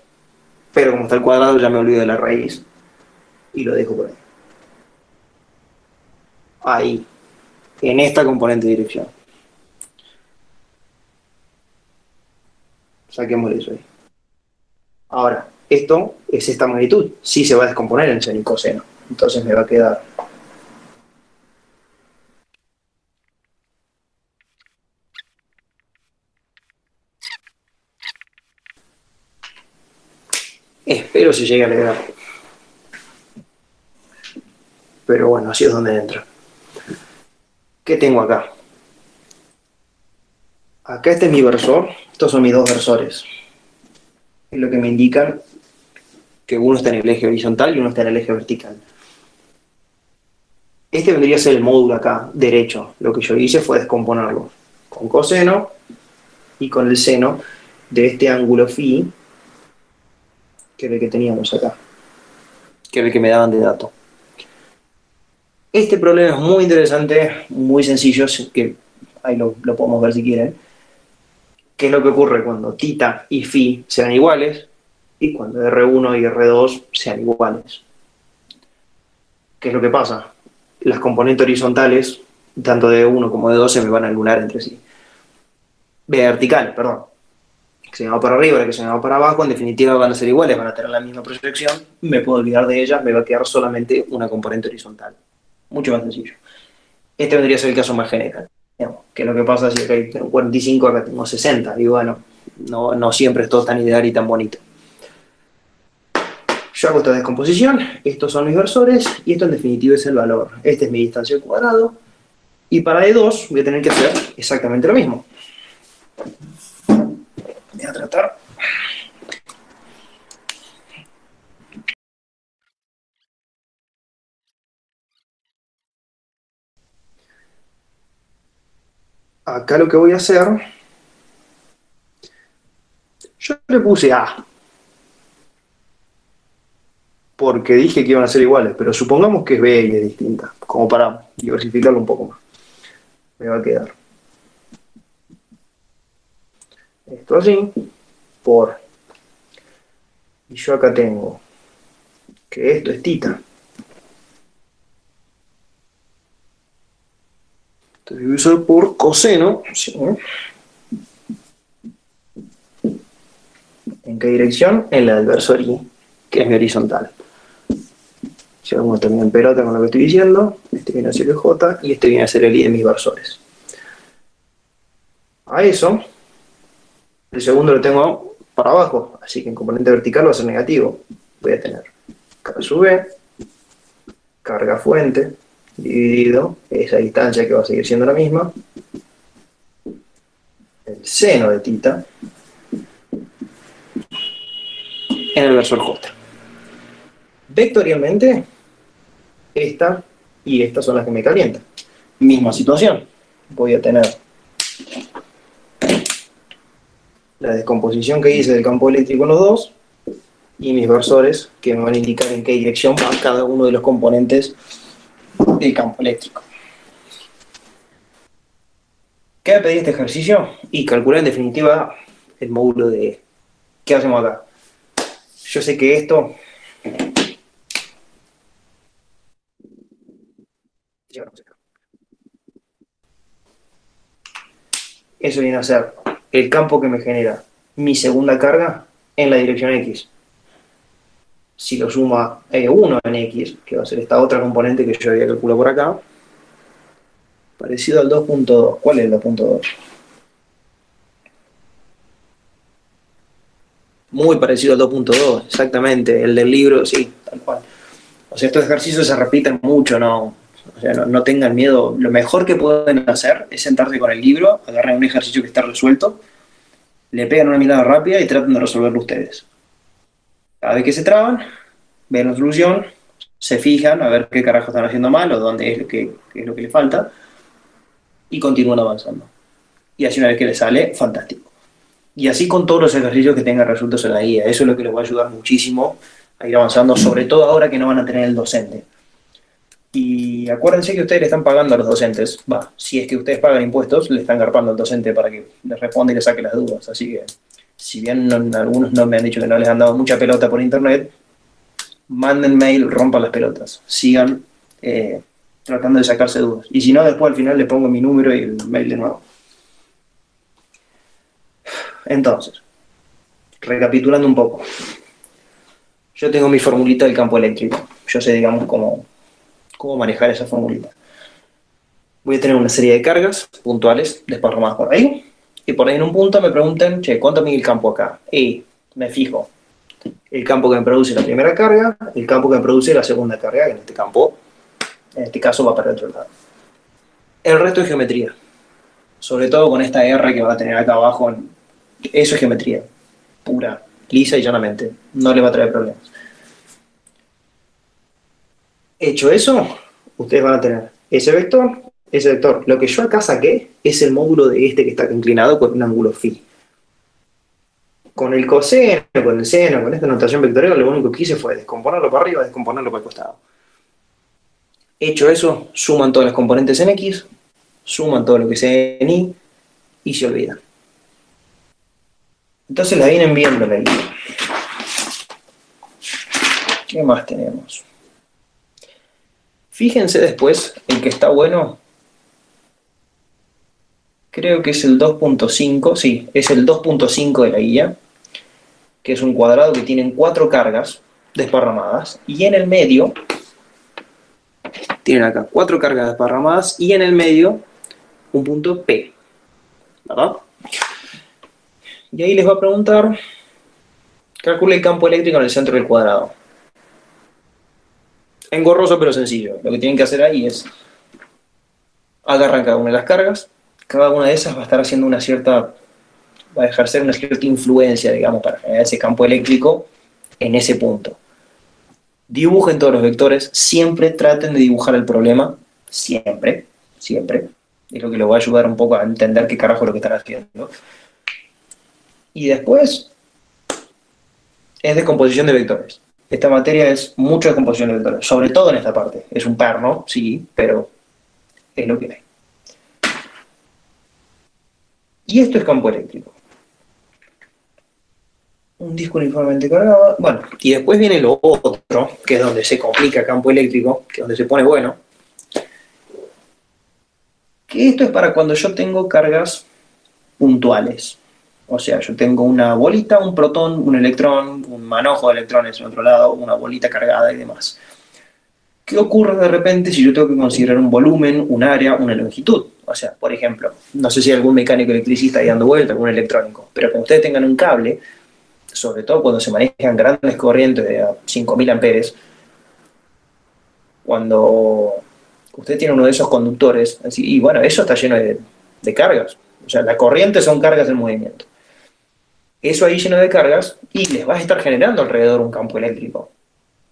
pero como está el cuadrado ya me olvido de la raíz y lo dejo por ahí. Ahí, en esta componente de dirección. Saquemos eso ahí. Ahora, esto es esta magnitud. Sí se va a descomponer en seno y coseno. Entonces me va a quedar espero se llegue a leer. Pero bueno, así es donde entra. ¿Qué tengo acá? Acá este es mi versor. Estos son mis dos versores. Es lo que me indican que uno está en el eje horizontal y uno está en el eje vertical. Este vendría a ser el módulo acá, derecho. Lo que yo hice fue descomponerlo con coseno y con el seno de este ángulo phi, que es el que teníamos acá, que es el que me daban de dato. Este problema es muy interesante, muy sencillo, que ahí lo podemos ver si quieren. ¿Qué es lo que ocurre cuando θ y phi sean iguales y cuando R1 y R2 sean iguales? ¿Qué es lo que pasa? Las componentes horizontales, tanto de 1 como de 2, se me van a anular entre sí. Vertical, perdón. Que se me va para arriba, la que se me va para abajo, en definitiva van a ser iguales, van a tener la misma proyección, me puedo olvidar de ellas, me va a quedar solamente una componente horizontal. Mucho más sencillo. Este vendría a ser el caso más general. Digamos, que lo que pasa es que acá tengo 45, acá tengo 60, y bueno, no siempre es todo tan ideal y tan bonito. Yo hago esta descomposición, estos son mis versores, y esto en definitiva es el valor. Este es mi distancia al cuadrado, y para E2 voy a tener que hacer exactamente lo mismo. Voy a tratar. Acá lo que voy a hacer, yo le puse A, porque dije que iban a ser iguales, pero supongamos que es B y es distinta, como para diversificarlo un poco más. Me va a quedar esto así, por... Y yo acá tengo que esto es tita. Entonces voy a usar por coseno, ¿sí? ¿En qué dirección? En la del versor I, que es mi horizontal. Si vamos también en pelota con lo que estoy diciendo, este viene a ser el J y este viene a ser el I de mis versores. A eso, el segundo lo tengo para abajo, así que en componente vertical va a ser negativo. Voy a tener K sub B, carga fuente, dividido esa distancia que va a seguir siendo la misma, el seno de tita, en el versor J. Vectorialmente, esta y esta son las que me calientan. Misma situación. Voy a tener la descomposición que hice del campo eléctrico en los dos y mis versores que me van a indicar en qué dirección va cada uno de los componentes del campo eléctrico. ¿Qué me pedí este ejercicio? Y calcular en definitiva el módulo de E. ¿Qué hacemos acá? Yo sé que esto... Eso viene a ser el campo que me genera mi segunda carga en la dirección X. Si lo suma E1 en X, que va a ser esta otra componente que yo había calculado por acá, parecido al 2.2. ¿Cuál es el 2.2? Muy parecido al 2.2, exactamente, el del libro, sí, tal cual. O sea, estos ejercicios se repiten mucho, ¿no? O sea, no tengan miedo. Lo mejor que pueden hacer es sentarse con el libro, agarren un ejercicio que está resuelto, le pegan una mirada rápida y traten de resolverlo ustedes. Cada vez que se traban, ven la solución, se fijan a ver qué carajo están haciendo mal o dónde es qué es lo que les falta y continúan avanzando. Y así una vez que les sale, fantástico. Y así con todos los ejercicios que tengan resueltos en la guía. Eso es lo que les va a ayudar muchísimo a ir avanzando, sobre todo ahora que no van a tener el docente. Y acuérdense que ustedes le están pagando a los docentes. Si es que ustedes pagan impuestos, le están garpando al docente para que les responda y les saque las dudas. Así que, si bien algunos no me han dicho que no les han dado mucha pelota por internet, manden mail, rompan las pelotas. Sigan tratando de sacarse dudas. Y si no, después al final les pongo mi número y el mail de nuevo. Entonces, recapitulando un poco. Yo tengo mi formulita del campo eléctrico. Yo sé, digamos, cómo manejar esa formulita. Voy a tener una serie de cargas puntuales desparramadas por ahí. Y por ahí en un punto me preguntan, che, ¿cuánto mide el campo acá? Y me fijo. El campo que me produce la primera carga, el campo que me produce la segunda carga, que en este caso va para el otro lado. El resto es geometría. Sobre todo con esta R que va a tener acá abajo. Eso es geometría pura, lisa y llanamente. No le va a traer problemas. Hecho eso, ustedes van a tener ese vector. Lo que yo acá saqué es el módulo de este que está inclinado con un ángulo phi. Con el coseno, con el seno, con esta notación vectorial, lo único que hice fue descomponerlo para arriba, descomponerlo para el costado. Hecho eso, suman todas las componentes en X, suman todo lo que sea en Y y se olvidan. Entonces la vienen viendo la guía. ¿Qué más tenemos? Fíjense después, el que está bueno, creo que es el 2.5, sí, es el 2.5 de la guía, que es un cuadrado que tienen 4 cargas desparramadas, y en el medio, tienen acá 4 cargas desparramadas, y en el medio un punto P, ¿verdad? Y ahí les va a preguntar, calcule el campo eléctrico en el centro del cuadrado. Engorroso pero sencillo. Lo que tienen que hacer ahí es, agarran cada una de las cargas, cada una de esas va a estar haciendo una cierta, va a ejercer una cierta influencia, digamos, para generar ese campo eléctrico en ese punto. Dibujen todos los vectores, siempre traten de dibujar el problema, siempre, siempre. Es lo que les va a ayudar un poco a entender qué carajo es lo que están haciendo. Y después es descomposición de vectores. Esta materia es mucho descomposición de vectores, sobre todo en esta parte. Es un perno, sí, pero es lo que hay. Y esto es campo eléctrico. Un disco uniformemente cargado. Bueno, y después viene lo otro, que es donde se complica campo eléctrico, que es donde se pone bueno. Que esto es para cuando yo tengo cargas puntuales. O sea, yo tengo una bolita, un protón, un electrón, un manojo de electrones en otro lado, una bolita cargada y demás. ¿Qué ocurre de repente si yo tengo que considerar un volumen, un área, una longitud? O sea, por ejemplo, no sé si hay algún mecánico electricista ahí dando vuelta, algún electrónico, pero que ustedes tengan un cable, sobre todo cuando se manejan grandes corrientes de 5.000 amperes, cuando usted tiene uno de esos conductores, así, y bueno, eso está lleno de cargas. O sea, la corriente son cargas en movimiento. Eso ahí lleno de cargas y les va a estar generando alrededor un campo eléctrico.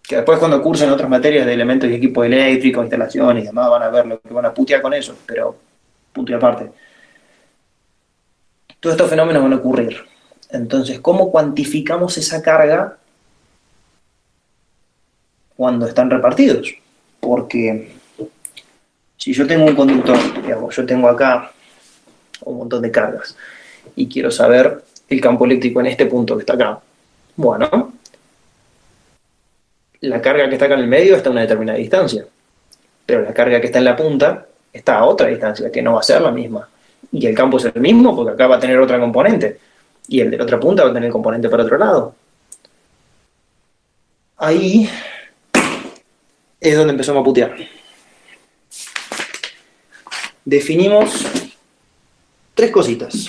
Que después cuando cursen otras materias de elementos y equipos eléctricos, instalaciones y demás, van a ver lo que van a putear con eso, pero punto y aparte. Todos estos fenómenos van a ocurrir. Entonces, ¿cómo cuantificamos esa carga cuando están repartidos? Porque si yo tengo un conductor, digamos, yo tengo acá un montón de cargas y quiero saber el campo eléctrico en este punto que está acá. Bueno, la carga que está acá en el medio está a una determinada distancia, pero la carga que está en la punta está a otra distancia, que no va a ser la misma. Y el campo es el mismo porque acá va a tener otra componente, y el de la otra punta va a tener componente para otro lado. Ahí es donde empezamos a putear. Definimos 3 cositas.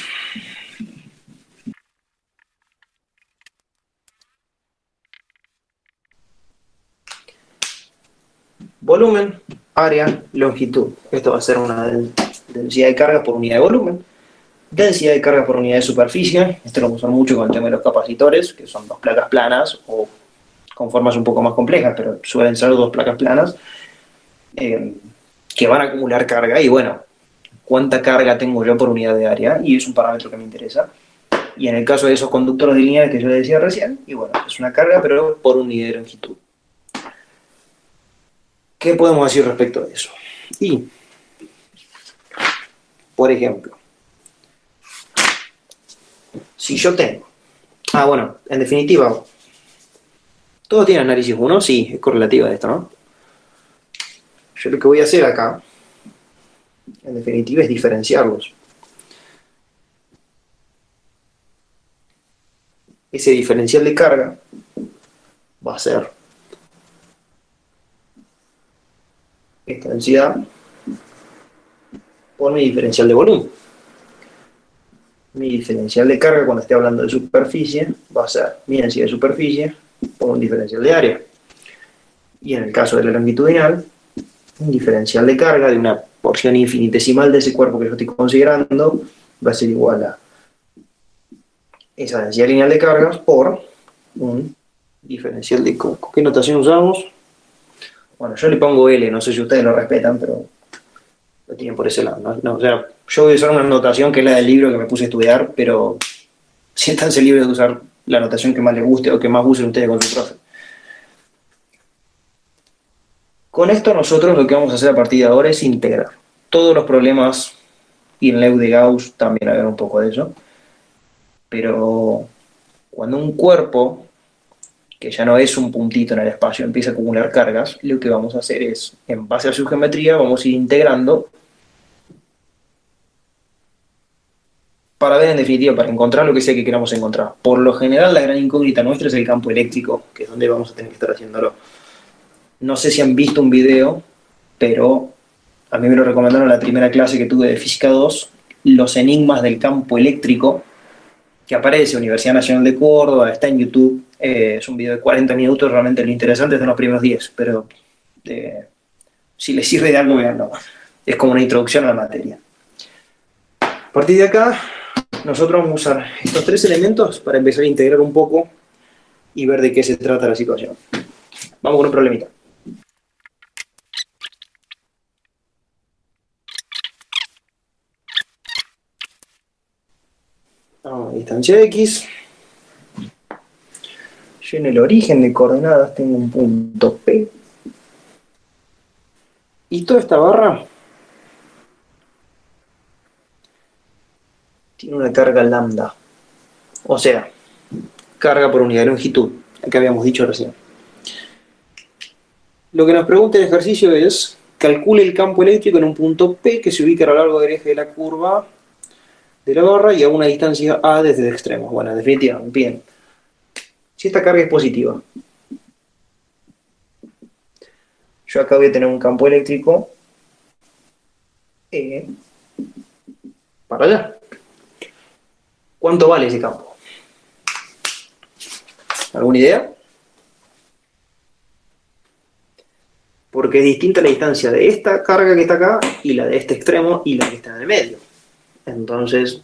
Volumen, área, longitud. Esto va a ser una densidad de carga por unidad de volumen. Densidad de carga por unidad de superficie. Esto lo usamos mucho con el tema de los capacitores, que son 2 placas planas o con formas un poco más complejas, pero suelen ser 2 placas planas que van a acumular carga. Y bueno, ¿cuánta carga tengo yo por unidad de área? Y es un parámetro que me interesa. Y en el caso de esos conductores lineales que yo les decía recién, y bueno, es una carga, pero por unidad de longitud. ¿Qué podemos decir respecto a eso? Y, por ejemplo, si yo tengo... bueno, en definitiva, ¿todo tiene análisis 1? Sí, es correlativa de esto, ¿no? Yo lo que voy a hacer acá, en definitiva, es diferenciarlos. Ese diferencial de carga va a ser esta densidad por mi diferencial de volumen. Mi diferencial de carga cuando esté hablando de superficie va a ser mi densidad de superficie por un diferencial de área. Y en el caso de la longitudinal, un diferencial de carga de una porción infinitesimal de ese cuerpo que yo estoy considerando va a ser igual a esa densidad lineal de cargas por un diferencial de... ¿Qué notación usamos? Bueno, yo le pongo L, no sé si ustedes lo respetan, pero lo tienen por ese lado, ¿no? O sea, yo voy a usar una notación que es la del libro que me puse a estudiar, pero siéntanse libres de usar la notación que más les guste o que más usen ustedes con su profe. Con esto nosotros lo que vamos a hacer a partir de ahora es integrar todos los problemas, y en Leu de Gauss también habrá un poco de eso, pero cuando un cuerpo que ya no es un puntito en el espacio, empieza a acumular cargas, lo que vamos a hacer es, en base a su geometría, vamos a ir integrando para ver en definitiva, para encontrar lo que sea que queramos encontrar. Por lo general, la gran incógnita nuestra es el campo eléctrico, que es donde vamos a tener que estar haciéndolo. No sé si han visto un video, pero a mí me lo recomendaron en la primera clase que tuve de Física 2, los enigmas del campo eléctrico, que aparece Universidad Nacional de Córdoba, está en YouTube, es un video de 40 minutos, realmente lo interesante es de los primeros 10, pero si les sirve de algo, veanlo. Es como una introducción a la materia. A partir de acá, nosotros vamos a usar estos tres elementos para empezar a integrar un poco y ver de qué se trata la situación. Vamos con un problemita. Vamos a distancia X. Yo en el origen de coordenadas tengo un punto P. Y toda esta barra tiene una carga lambda. O sea, carga por unidad de longitud, que habíamos dicho recién. Lo que nos pregunta el ejercicio es, calcule el campo eléctrico en un punto P que se ubica a lo largo del eje de la curva de la barra y a una distancia A desde el extremo. Bueno, en definitiva, bien. Si esta carga es positiva, yo acá voy a tener un campo eléctrico para allá. ¿Cuánto vale ese campo? ¿Alguna idea? Porque es distinta la distancia de esta carga que está acá y la de este extremo y la que está en el medio. Entonces,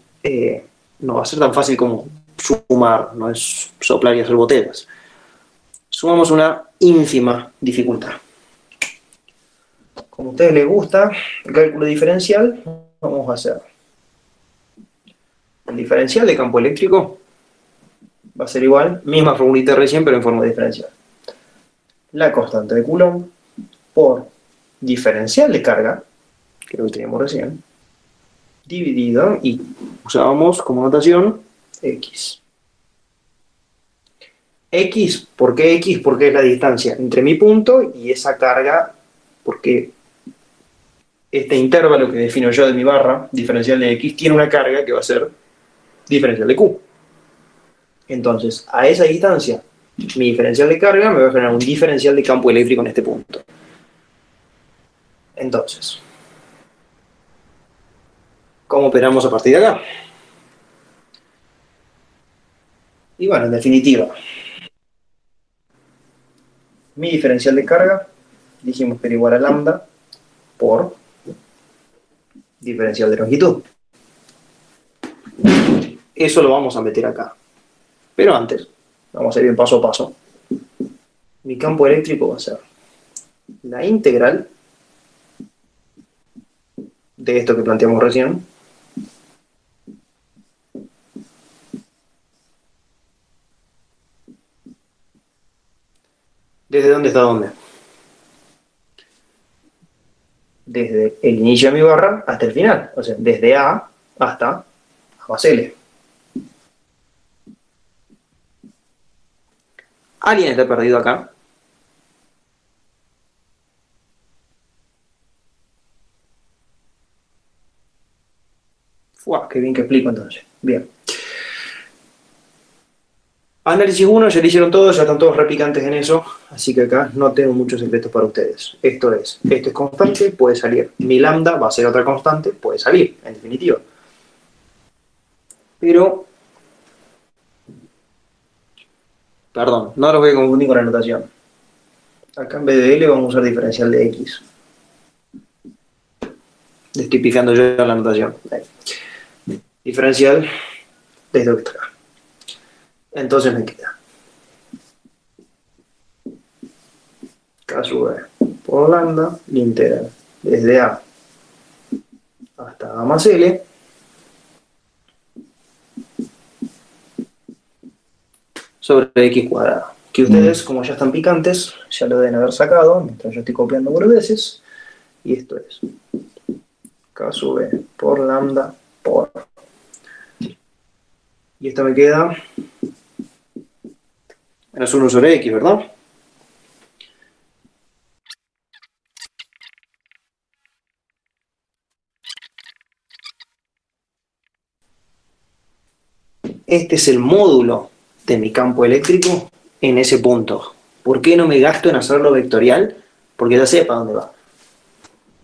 no va a ser tan fácil como sumar, no es soplar y hacer botellas. Sumamos una ínfima dificultad. Como a ustedes les gusta el cálculo diferencial, vamos a hacer el diferencial de campo eléctrico. Va a ser igual, misma formulita de recién, pero en forma diferencial. La constante de Coulomb por diferencial de carga, que es lo que teníamos recién, dividido, y usábamos como notación X. X, ¿por qué X? Porque es la distancia entre mi punto y esa carga, porque este intervalo que defino yo de mi barra, diferencial de X, tiene una carga que va a ser diferencial de Q. Entonces, a esa distancia, mi diferencial de carga me va a generar un diferencial de campo eléctrico en este punto. Entonces, ¿cómo operamos a partir de acá? Y bueno, en definitiva, mi diferencial de carga, dijimos que era igual a lambda por diferencial de longitud. Eso lo vamos a meter acá. Pero antes, vamos a ir bien paso a paso. Mi campo eléctrico va a ser la integral de esto que planteamos recién. ¿Desde dónde hasta dónde? Desde el inicio de mi barra hasta el final. O sea, desde A hasta A más L. ¿Alguien está perdido acá? ¡Fua! Qué bien que explico entonces. Bien. Análisis 1, ya lo hicieron todos, ya están todos repicantes en eso, así que acá no tengo muchos secretos para ustedes. Esto es constante, puede salir. Mi lambda va a ser otra constante, puede salir, en definitiva. Pero, perdón, no los voy a confundir con la notación. Acá en vez de L vamos a usar diferencial de X. Le estoy picando yo la notación. Diferencial de esto que está acá. Entonces me queda K sub E por lambda, la integral desde A hasta A más L sobre X cuadrada. Que ustedes, como ya están picantes, ya lo deben haber sacado, mientras yo estoy copiando por veces. Y esto es K sub E por lambda por. Y esto me queda Menos 1 sobre X, ¿verdad? Este es el módulo de mi campo eléctrico en ese punto. ¿Por qué no me gasto en hacerlo vectorial? Porque ya sé para dónde va.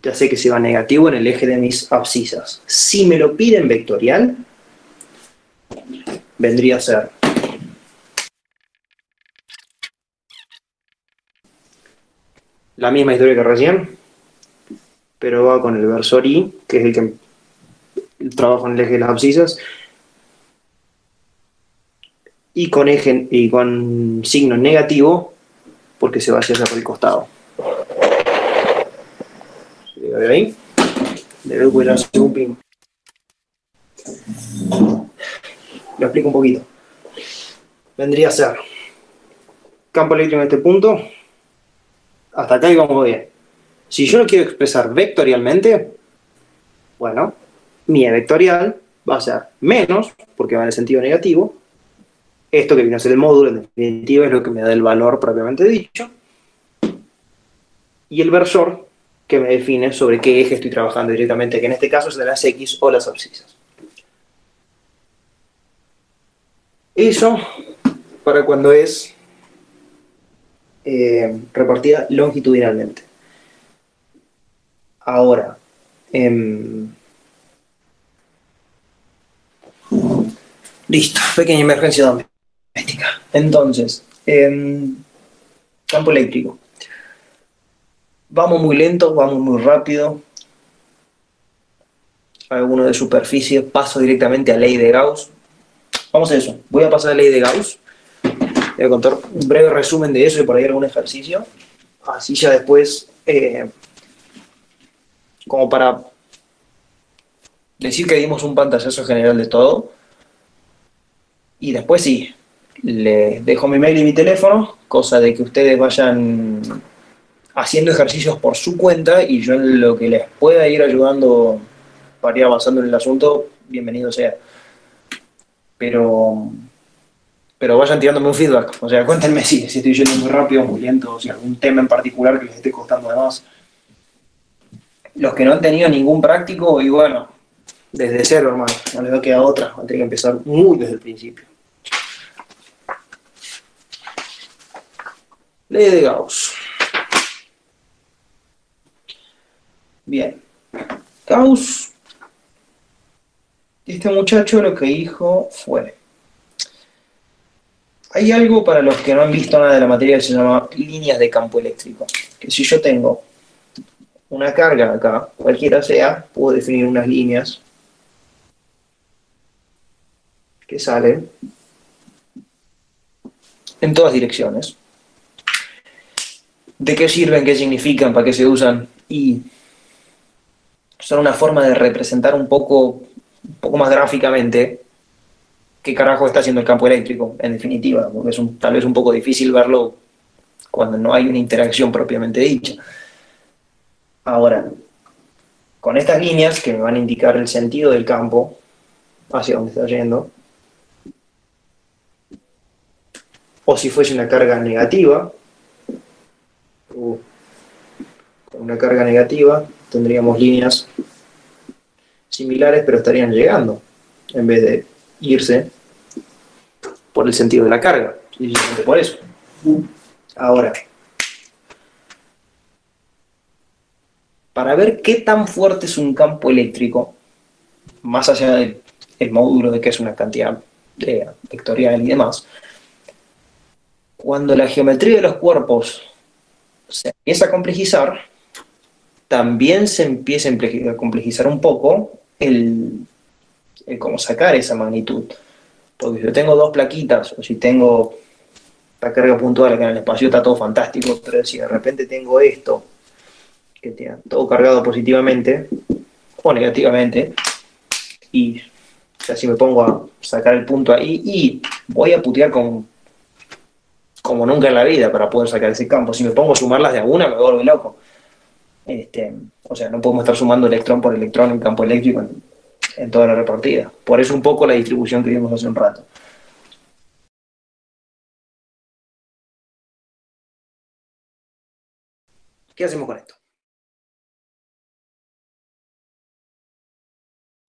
Ya sé que se va negativo en el eje de mis abscisas. Si me lo piden vectorial, vendría a ser la misma historia que recién, pero va con el versor I, que es el que trabaja en el eje de las abscisas, y con signo negativo, porque se va hacia por el costado. ¿Se llega a ver ahí? Debe poder hacer un pin. Lo explico un poquito. Vendría a ser campo eléctrico en este punto. Hasta acá íbamos bien. Si yo lo quiero expresar vectorialmente, bueno, mi E vectorial va a ser menos, porque va en el sentido negativo. Esto que viene a ser el módulo, en definitiva, es lo que me da el valor propiamente dicho. Y el versor, que me define sobre qué eje estoy trabajando directamente, que en este caso es de las X o las abscisas. Eso para cuando es repartida longitudinalmente. Ahora, listo, pequeña emergencia doméstica. Entonces, campo eléctrico. Vamos muy lento, vamos muy rápido. Alguno de superficie, paso directamente a ley de Gauss. Vamos a eso, voy a pasar a ley de Gauss. Voy a contar un breve resumen de eso y por ahí algún ejercicio. Así ya después, como para decir que dimos un pantallazo general de todo. Y después sí, les dejo mi mail y mi teléfono, cosa de que ustedes vayan haciendo ejercicios por su cuenta y yo en lo que les pueda ir ayudando para ir avanzando en el asunto, bienvenido sea. Pero vayan tirándome un feedback, o sea, cuéntenme si estoy yendo muy rápido, muy lento, o si algún tema en particular que les esté costando de más. Los que no han tenido ningún práctico, y bueno, desde cero, hermano, no les va a quedar otra, van a tener que empezar muy desde el principio. Ley de Gauss. Bien. Gauss, este muchacho lo que dijo fue: hay algo para los que no han visto nada de la materia que se llama líneas de campo eléctrico. Que si yo tengo una carga acá, cualquiera sea, puedo definir unas líneas que salen en todas direcciones. ¿De qué sirven? ¿Qué significan? ¿Para qué se usan? Y son una forma de representar un poco más gráficamente qué carajo está haciendo el campo eléctrico, en definitiva, porque es tal vez un poco difícil verlo cuando no hay una interacción propiamente dicha. Ahora, con estas líneas que me van a indicar el sentido del campo, hacia dónde está yendo, o si fuese una carga negativa, con una carga negativa tendríamos líneas similares, pero estarían llegando, en vez de irse por el sentido de la carga, simplemente por eso. Ahora, para ver qué tan fuerte es un campo eléctrico, más allá del módulo de que es una cantidad vectorial y demás, cuando la geometría de los cuerpos se empieza a complejizar, también se empieza a complejizar un poco el cómo sacar esa magnitud. Porque si yo tengo dos plaquitas, o si tengo la carga puntual que en el espacio está todo fantástico, pero si de repente tengo esto, que tiene todo cargado positivamente o negativamente, y o sea, si me pongo a sacar el punto ahí, y voy a putear como nunca en la vida para poder sacar ese campo. Si me pongo a sumarlas de a una, me vuelvo loco. O sea, no podemos estar sumando electrón por electrón en campo eléctrico en toda la repartida. Por eso un poco la distribución que vimos hace un rato. ¿Qué hacemos con esto?